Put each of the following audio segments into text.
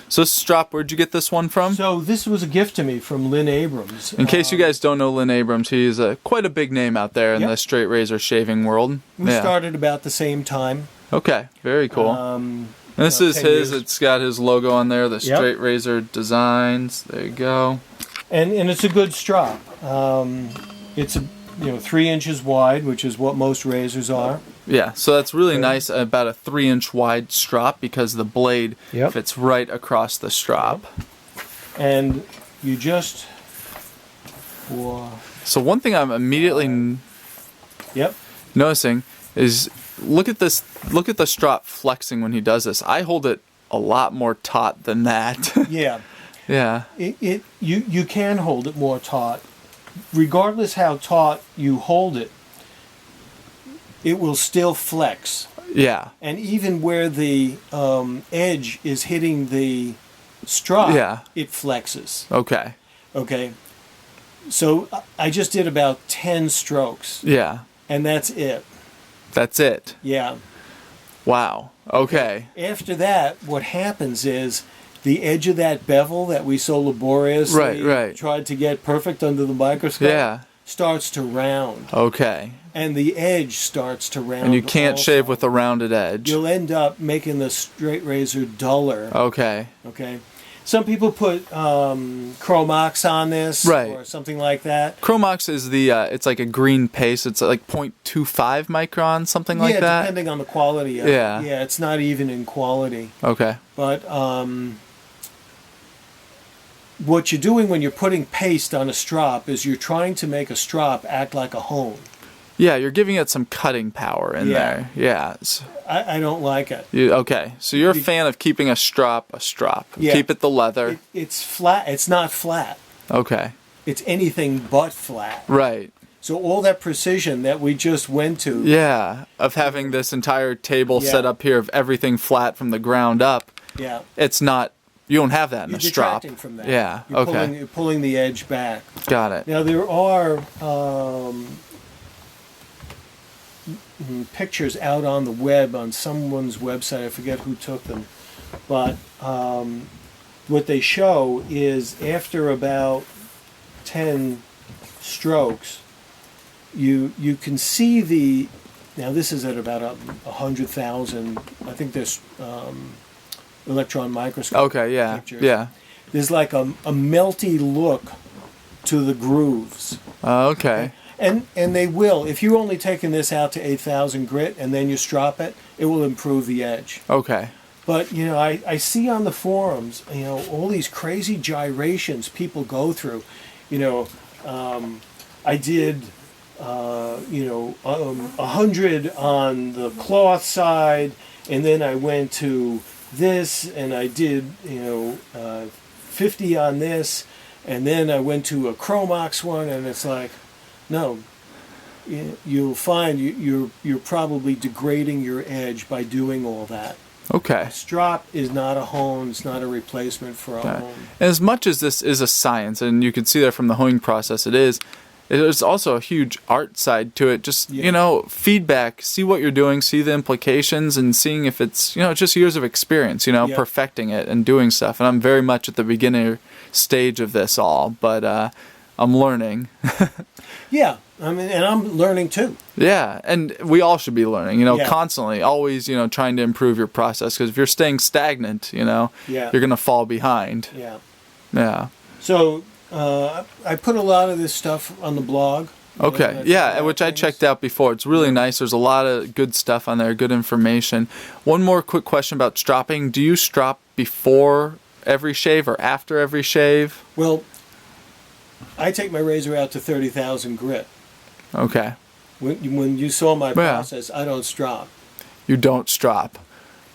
So Strop, where'd you get this one from? So this was a gift to me from Lynn Abrams. In case you guys don't know Lynn Abrams, he's quite a big name out there in the straight razor shaving world. We started about the same time. Okay, very cool. And this is his. It's got his logo on there. The straight razor designs. There you go. And it's a good strop. It's 3 inches wide, which is what most razors are. Yeah, so that's really nice. About a 3-inch wide strop because the blade fits right across the strop. And you just. So one thing I'm immediately noticing is look at this. Look at the strop flexing when he does this. I hold it a lot more taut than that. Yeah. Yeah. You can hold it more taut. Regardless how taut you hold it, it will still flex. Yeah. And even where the edge is hitting the strop, it flexes. Okay. Okay. So I just did about 10 strokes. Yeah. And that's it. That's it. Yeah. Wow. Okay. After that, what happens is the edge of that bevel that we so laboriously tried to get perfect under the microscope starts to round. Okay. And the edge starts to round. And you can't shave with a rounded edge. You'll end up making the straight razor duller. Okay. Okay. Some people put Chromox on this or something like that. Chromox is the, it's like a green paste. It's like 0.25 micron, something like that. Yeah, depending on the quality of it. Yeah, it's not even in quality. Okay. But what you're doing when you're putting paste on a strop is you're trying to make a strop act like a hone. Yeah, you're giving it some cutting power in there. Yeah. I don't like it. Okay, so you're a fan of keeping a strop. Yeah. Keep it the leather. It's flat. It's not flat. Okay. It's anything but flat. Right. So all that precision that we just went to. Yeah, of having this entire table set up here of everything flat from the ground up. Yeah. It's not. You don't have that in a strop. Detracting from that. Yeah. You're pulling the edge back. Got it. Now there are pictures out on the web on someone's website. I forget who took them, but what they show is after about 10 strokes, you can see the. Now this is at about 100,000. I think there's electron microscope. Okay. Yeah. Pictures. Yeah. There's like a melty look to the grooves. Okay. And they will. If you're only taking this out to 8,000 grit and then you strop it, it will improve the edge. Okay. But, I see on the forums, all these crazy gyrations people go through. I did, 100 on the cloth side, and then I went to this, and I did, 50 on this, and then I went to a Chromox one, and it's like, no, you'll find you're probably degrading your edge by doing all that. Okay. A strop is not a hone. It's not a replacement for a hone. And as much as this is a science, and you can see that from the honing process, there's also a huge art side to it. Just, feedback, see what you're doing, see the implications, and seeing if it's, just years of experience, perfecting it and doing stuff. And I'm very much at the beginner stage of this all, but I'm learning. Yeah, and I'm learning too. Yeah, and we all should be learning, constantly, always, trying to improve your process. Because if you're staying stagnant, you're going to fall behind. Yeah. Yeah. So I put a lot of this stuff on the blog. Okay, yeah, which I checked out before. It's really nice. There's a lot of good stuff on there, good information. One more quick question about stropping. Do you strop before every shave or after every shave? Well, I take my razor out to 30,000 grit. Okay. When you saw my process, I don't strop. You don't strop.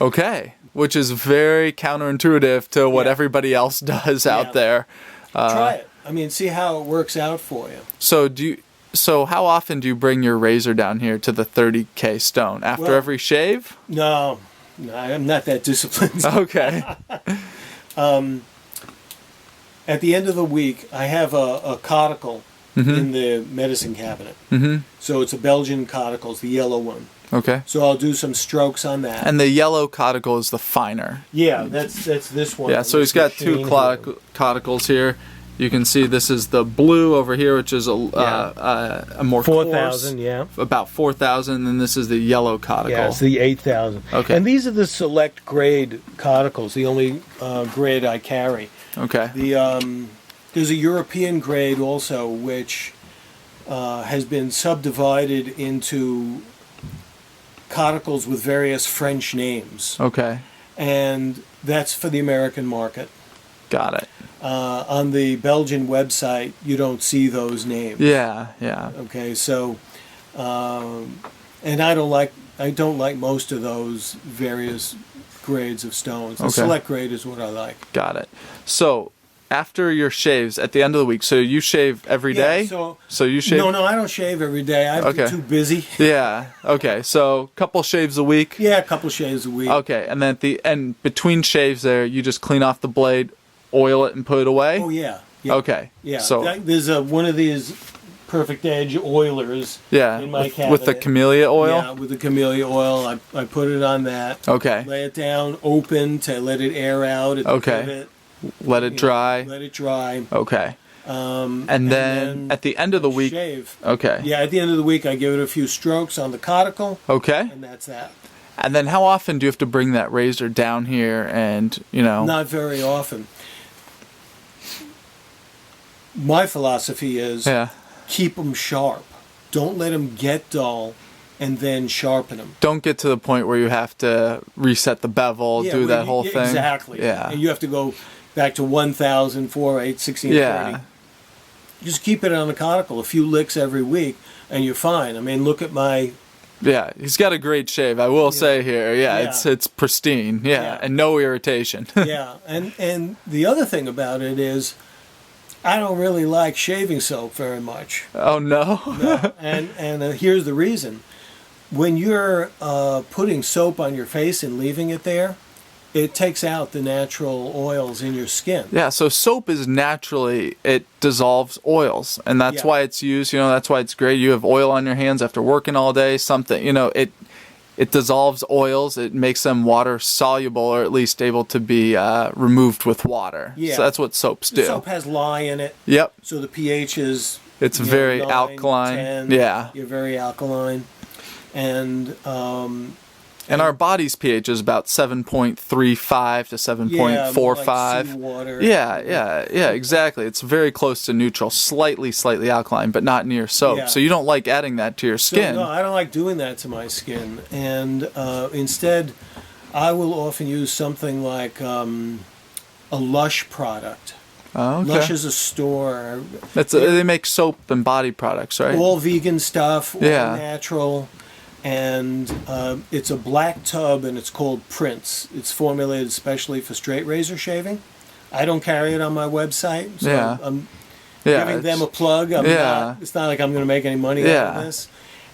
Okay. Which is very counterintuitive to what everybody else does out there. Try it. See how it works out for you. So how often do you bring your razor down here to the 30K Stone? After every shave? No, I'm not that disciplined. Okay. At the end of the week, I have a Kottakkal in the medicine cabinet. Mm-hmm. So it's a Belgian Kottakkal, it's the yellow one. Okay. So I'll do some strokes on that. And the yellow Kottakkal is the finer. Yeah, that's this one. Yeah, so he's got two Kottakkals here. You can see this is the blue over here, which is a more 4,000, coarse, yeah. about 4,000, and this is the yellow Kottakkal. Yeah, it's the 8,000. Okay. And these are the select grade Kottakkals, the only grade I carry. Okay. There's a European grade also, which has been subdivided into Kottakkals with various French names. Okay. And that's for the American market. Got it. On the Belgian website, you don't see those names. Yeah, yeah. Okay, so, and I don't like most of those various grades of stones. The select grade is what I like. Got it. So, after your shaves at the end of the week, so you shave every day? So you shave? No, I don't shave every day. I'm too busy. Yeah. Okay. So couple shaves a week. Yeah, a couple shaves a week. Okay, and then at the end, between shaves, there you just clean off the blade, oil it, and put it away. Oh yeah. Okay. Yeah. So there's one of these perfect edge oilers. Yeah. In my cabinet. With the camellia oil. Yeah, with the camellia oil. I put it on that. Okay. Lay it down open to let it air out. At the pivot. Let it dry. Let it dry. Okay. And then at the end of the week, shave. Okay. Yeah, at the end of the week, I give it a few strokes on the Kottakkal. Okay. And that's that. And then how often do you have to bring that razor down here and, Not very often. My philosophy is keep them sharp. Don't let them get dull and then sharpen them. Don't get to the point where you have to reset the bevel, do that whole thing. Exactly. Yeah. And you have to go back to 1,000, 4, 8, 16, 30. Just keep it on the Kottakkal, a few licks every week, and you're fine. I mean, look at my... Yeah, he's got a great shave, I will say here. Yeah, it's pristine. Yeah, and no irritation. Yeah, and the other thing about it is I don't really like shaving soap very much. Oh, no? No. And here's the reason. When you're putting soap on your face and leaving it there, it takes out the natural oils in your skin. Yeah, so soap is naturally, it dissolves oils, and that's why it's used, that's why it's great. You have oil on your hands after working all day, something, it dissolves oils, it makes them water soluble, or at least able to be removed with water. Yeah. So that's what soaps do. Soap has lye in it. Yep. So the pH is... It's very 9, alkaline. 10, yeah. You're very alkaline. And our body's pH is about 7.35 to 7.45. Like seawater. Yeah, exactly. It's very close to neutral, slightly alkaline, but not near soap. Yeah. So you don't like adding that to your skin. No, I don't like doing that to my skin. And instead, I will often use something like a Lush product. Oh, okay. Lush is a store. They make soap and body products, right? All vegan stuff, all natural. And it's a black tub, and it's called Prince. It's formulated especially for straight razor shaving. I don't carry it on my website, so I'm giving them a plug. It's not like I'm going to make any money out of this.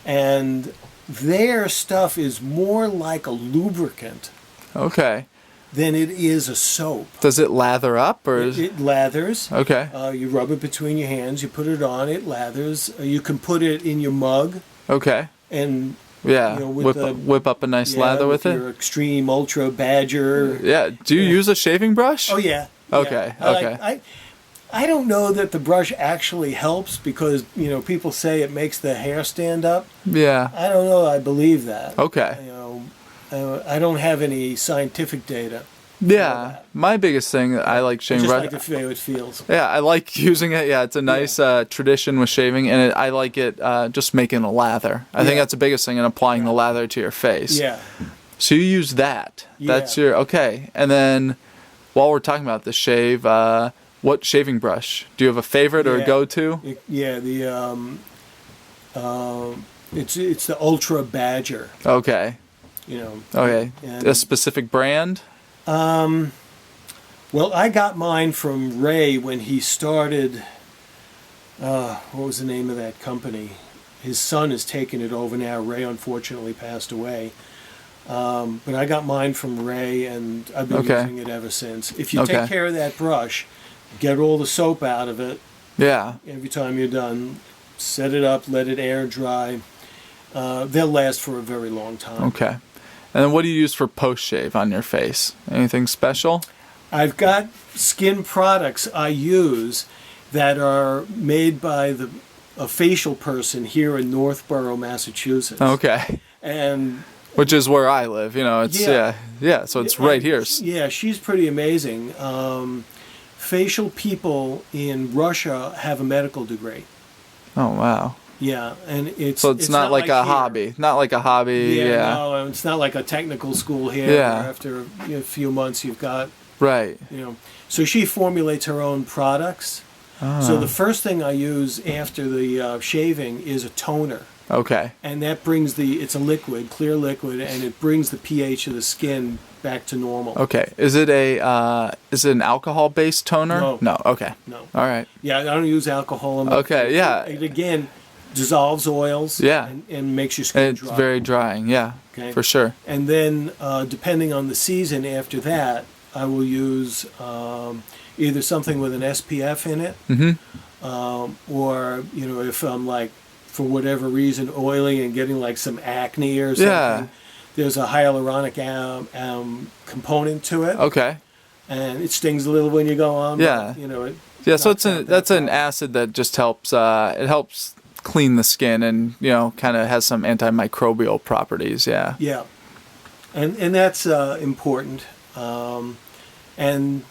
And their stuff is more like a lubricant than it is a soap. Does it lather up? Or it lathers. Okay. You rub it between your hands. You put it on. It lathers. You can put it in your mug. Okay. And... Yeah, whip up a nice lather with it. Your Extreme Ultra Badger. Yeah. Do you use a shaving brush? Oh yeah. Okay. I don't know that the brush actually helps because people say it makes the hair stand up. Yeah. I don't know. I believe that. Okay. I don't have any scientific data. Yeah, my biggest thing I like shaving brush. I just like to feel how it feels. Yeah, I like using it. Yeah, it's a nice tradition with shaving, and I like it just making a lather. I think that's the biggest thing in applying the lather to your face. Yeah. So you use that. Yeah. That's your okay. And then while we're talking about the shave, what shaving brush? Do you have a favorite or a go-to? It's the Ultra Badger. Okay. Okay. A specific brand? Well, I got mine from Ray when he started, what was the name of that company? His son has taken it over now. Ray unfortunately passed away. But I got mine from Ray, and I've been using it ever since. If you take care of that brush, get all the soap out of it. Yeah. Every time you're done, set it up, let it air dry. they'll last for a very long time. Okay. And then what do you use for post-shave on your face? Anything special? I've got skin products I use that are made by a facial person here in Northborough, Massachusetts. Okay. And which is where I live, you know, it's, yeah, so it's right here. Yeah, she's pretty amazing. Facial people in Russia have a medical degree. Oh, wow. Yeah, and it's not like a here. hobby. Not like a hobby, yeah. No, it's not like a technical school here. Yeah. Where after a few months you've got, right. you know. So she formulates her own products. Oh. So the first thing I use after the shaving is a toner. Okay. And that brings it's a liquid, clear liquid, and it brings the pH of the skin back to normal. Okay. Is it an alcohol-based toner? No. No. Okay. No. All right. Yeah, I don't use alcohol. Okay. Yeah. It again dissolves oils. Yeah. And makes your skin It's dry. very drying. Yeah. Okay. For sure. And then, depending on the season after that, I will use either something with an SPF in it, or if I'm like, for whatever reason, oily and getting like some acne or something. Yeah. There's a hyaluronic component to it. Okay. And it stings a little when you go on. Yeah. But, so that's an acid that just helps. It helps clean the skin and kind of has some antimicrobial properties. Yeah. Yeah. And that's important. And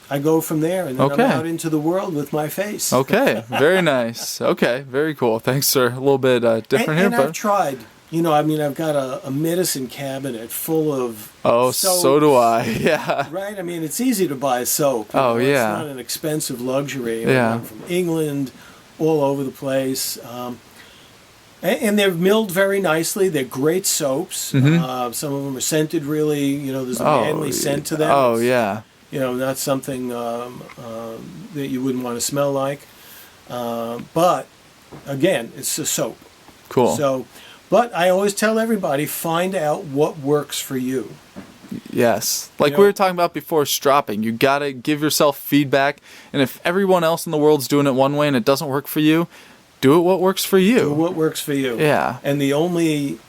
I go from there, and then I'm out into the world with my face. Okay, very nice. Okay, very cool. Thanks, sir. A little bit different here, and but I've tried. I've got a medicine cabinet full of soaps, so do I. Yeah. Right? I mean, it's easy to buy soap. Oh, yeah. It's not an expensive luxury. Yeah. I'm from England, all over the place. And they're milled very nicely. They're great soaps. Some of them are scented really. There's a manly scent to them. Oh, yeah. Not something that you wouldn't want to smell like. But, again, it's a soap. Cool. But I always tell everybody, find out what works for you. Yes. Like we were talking about before, stropping. You got to give yourself feedback. And if everyone else in the world's doing it one way and it doesn't work for you, do it what works for you. Do what works for you. Yeah. And the only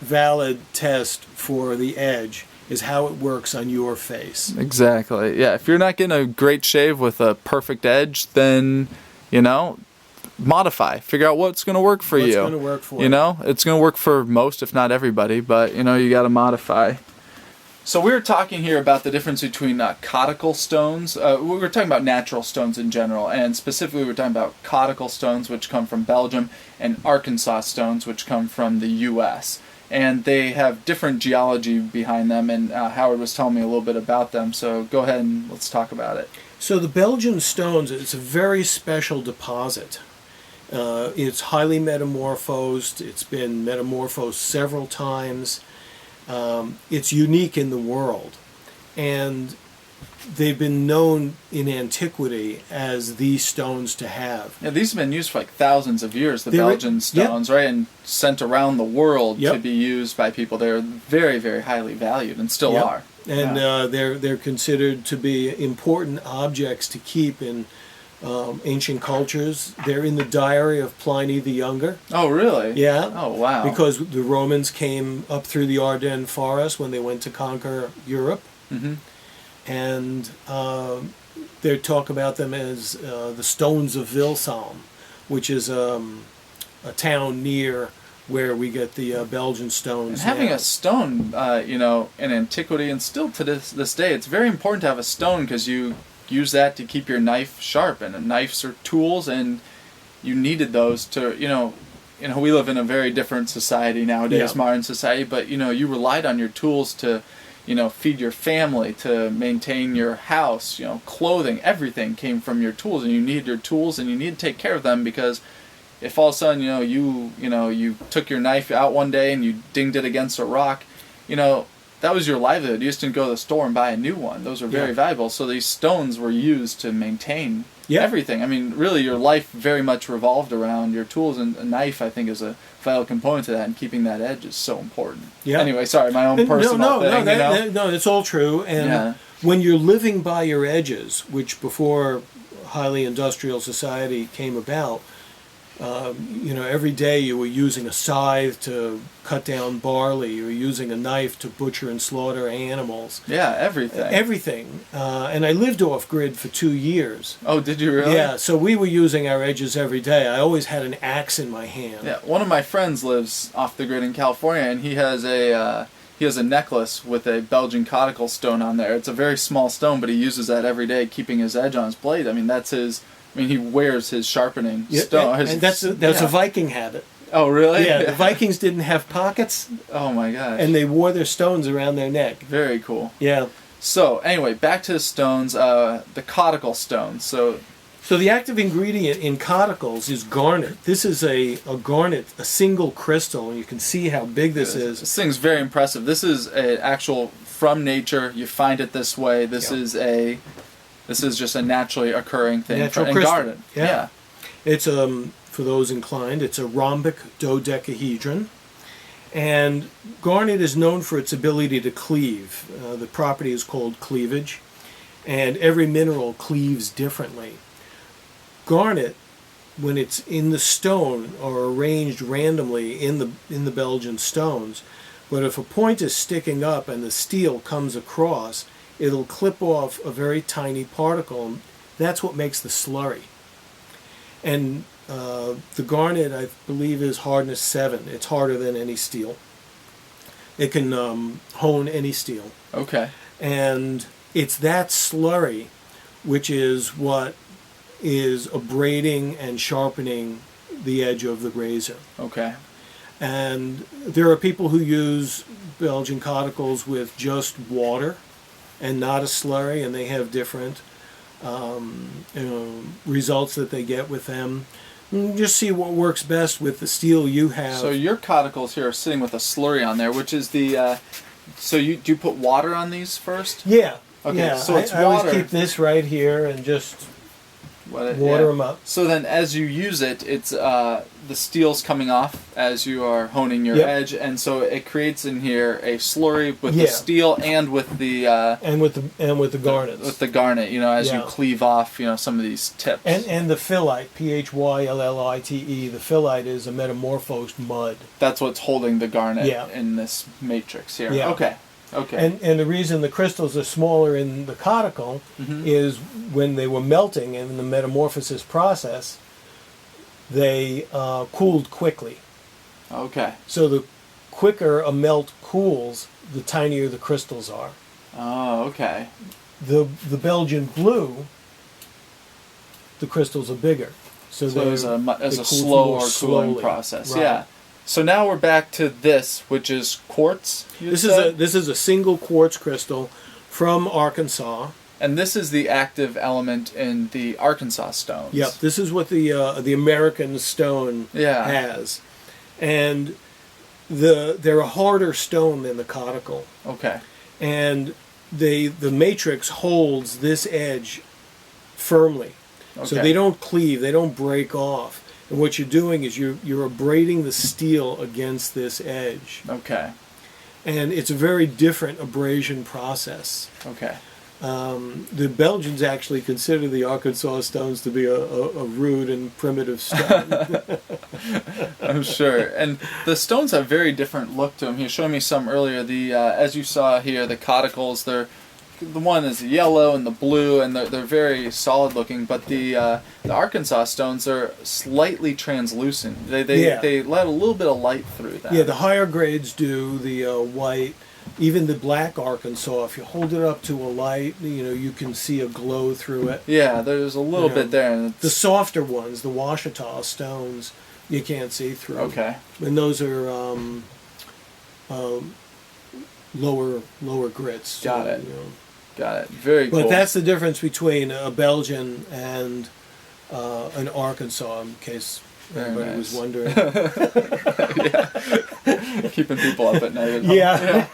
valid test for the edge is how it works on your face. Exactly. Yeah. If you're not getting a great shave with a perfect edge, then, modify. Figure out what's going to work for you. What's going to work for you. It's going to work for most, if not everybody, but, you got to modify. So we were talking here about the difference between Kottakkal stones. We were talking about natural stones in general, and specifically we were talking about Kottakkal stones, which come from Belgium, and Arkansas stones, which come from the U.S. And they have different geology behind them, and Howard was telling me a little bit about them. So go ahead and let's talk about it. So the Belgian stones, it's a very special deposit. It's highly metamorphosed. It's been metamorphosed several times. It's unique in the world, and they've been known in antiquity as the stones to have. Yeah, these have been used for like thousands of years, the Belgian stones, right? And sent around the world to be used by people. They're very, very highly valued and still are. And they're considered to be important objects to keep in ancient cultures. They're in the diary of Pliny the Younger. Oh, really? Yeah. Oh, wow. Because the Romans came up through the Ardennes forest when they went to conquer Europe. And they talk about them as the Stones of Vilsam, which is a town near where we get the Belgian stones. And having a stone, in antiquity and still to this day, it's very important to have a stone because you use that to keep your knife sharp, and knives are tools, and you needed those to, we live in a very different society nowadays, modern society, but, you relied on your tools to, feed your family, to maintain your house, clothing, everything came from your tools, and you needed your tools, and you need to take care of them, because if all of a sudden, you took your knife out one day and you dinged it against a rock, that was your livelihood. You just didn't go to the store and buy a new one. Those are very valuable. So these stones were used to maintain everything. I mean, really, your life very much revolved around your tools, and a knife, I think, is a vital component to that, and keeping that edge is so important. Yeah. Anyway, sorry, my own personal thing. No, it's all true. And when you're living by your edges, which before highly industrial society came about, Every day you were using a scythe to cut down barley. You were using a knife to butcher and slaughter animals. Yeah, everything. Everything. And I lived off-grid for 2 years. Oh, did you really? Yeah, so we were using our edges every day. I always had an axe in my hand. Yeah, one of my friends lives off the grid in California, and he has a necklace with a Belgian Kottakkal Stone on there. It's a very small stone, but he uses that every day, keeping his edge on his blade. I mean, he wears his sharpening stone. And that's a Viking habit. Oh, really? Yeah, the Vikings didn't have pockets. Oh, my gosh. And they wore their stones around their neck. Very cool. Yeah. So, anyway, back to the stones, the Kottakkal Stone. So the active ingredient in Kottakkals is garnet. This is a garnet, a single crystal, and you can see how big this is. This thing's very impressive. This is an actual from nature. You find it this way. This is just a naturally occurring thing. Natural crystal. Garnet. Yeah. It's for those inclined, it's a rhombic dodecahedron. And garnet is known for its ability to cleave. The property is called cleavage. And every mineral cleaves differently. Garnet, when it's in the stone, are arranged randomly in the Belgian stones. But if a point is sticking up and the steel comes across, it'll clip off a very tiny particle. That's what makes the slurry. And the garnet, I believe, is hardness 7. It's harder than any steel. It can hone any steel. Okay. And it's that slurry which is what is abrading and sharpening the edge of the razor. Okay. And there are people who use Belgian Kottakkals with just water and not a slurry, and they have different results that they get with them. Just see what works best with the steel you have. So your Kottakkals here are sitting with a slurry on there, which is the. So do you put water on these first? Yeah. Okay. Yeah. So it's I water. always keep this right here and just water them up. So then, as you use it, it's the steel's coming off as you are honing your edge, and so it creates in here a slurry with the steel and with the and with the garnets. With the garnet, as you cleave off, some of these tips. And the phyllite, Phyllite. The phyllite is a metamorphosed mud. That's what's holding the garnet in this matrix here. Yeah. Okay. Okay. And the reason the crystals are smaller in the Kottakkal is when they were melting in the metamorphosis process, they cooled quickly. Okay. So the quicker a melt cools, the tinier the crystals are. Oh, okay. The Belgian blue, the crystals are bigger. So there's a slower cooling process. Right. Yeah. So now we're back to this, which is quartz. This is a single quartz crystal from Arkansas. And this is the active element in the Arkansas stones. Yep, this is what the American stone has. And they're a harder stone than the Kottakkal. Okay. And the matrix holds this edge firmly. Okay. So they don't cleave, they don't break off. And what you're doing is you're abrading the steel against this edge. Okay. And it's a very different abrasion process. Okay. The Belgians actually consider the Arkansas stones to be a rude and primitive stone. I'm sure. And the stones have very different look to them. He showed me some earlier. The as you saw here, the Kottakkals, the one is yellow and the blue, and they're very solid looking. But the Arkansas stones are slightly translucent. They let a little bit of light through them. Yeah, the higher grades do. The white, even the black Arkansas. If you hold it up to a light, you can see a glow through it. Yeah, there's a little bit there. And the softer ones, the Washita stones, you can't see through. Okay. And those are lower grits. Got it. Got it. Very cool. But that's the difference between a Belgian and an Arkansas, in case anybody was wondering. Yeah. Keeping people up at night. Yeah.